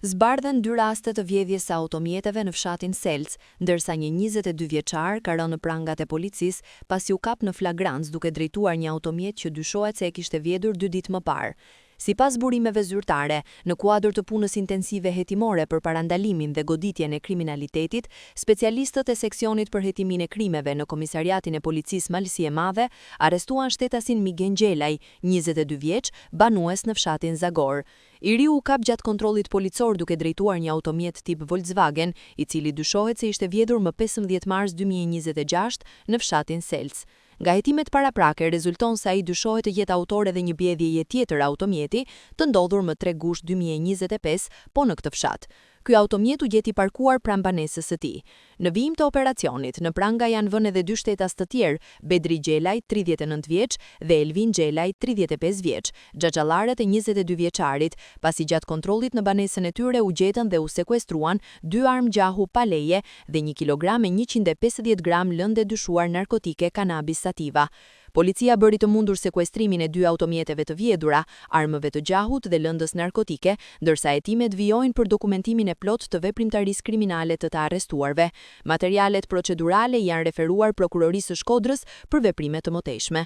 Zbardhen 2 raste të vjedhjes së automjeteve në fshatin Selc, ndërsa një 22 vjeçar ka rënë në prangat e policisë pasi u kap në flagrancë duke drejtuar një automjet që dyshohet se e kishte vjedhur 2 ditë më parë. Sipas burimeve zyrtare, në kuadër të punës intensive hetimore për parandalimin dhe goditjen e kriminalitetit, specialistët e seksionit për hetimin e krimeve në Komisariatin e Policisë Malësie Madhe arrestuan shtetasin Miguel Gjelaj, 22 vjeç, banues në fshatin Zagor. I riu u kap gjatë kontrollit policor duke drejtuar një automjet tip Volkswagen, i cili dyshohet se ishte vjedhur më 15 mars 2026 në fshatin Selc. Nga hetimet paraprake rezulton se ai dyshohet të jetë autor edhe një bjedhjeje tjetër automjeti, të ndodhur më 3 gusht 2025, po në këtë fshat. Ky automjet u gjeti parkuar pranë banesës së tij. Në vijim të operacionit, në pranga janë vënë edhe 2 shtetas të tjerë, Bedri Gjelaj, 39 vjeç, dhe Elvin Gjelaj, 35 vjeç, xhaxhallarët e 22 vjeçarit, pasi gjatë kontrollit në banesën e tyre u gjetën dhe u sekuestruan 2 armë gjahu pa leje dhe 1 kilogram e 150 gram lëndë dyshuar narkotike kanabis sativa. Policia bëri të mundur sekuestrimin e 2 automjeteve të vjedhura, armëve të gjahut dhe lëndës narkotike, ndërsa hetimet vijojnë për dokumentimin e plot të veprimtarisë kriminale të arrestuarve. Materialet procedurale janë referuar prokurorisë së Shkodrës për veprime të mëtejshme.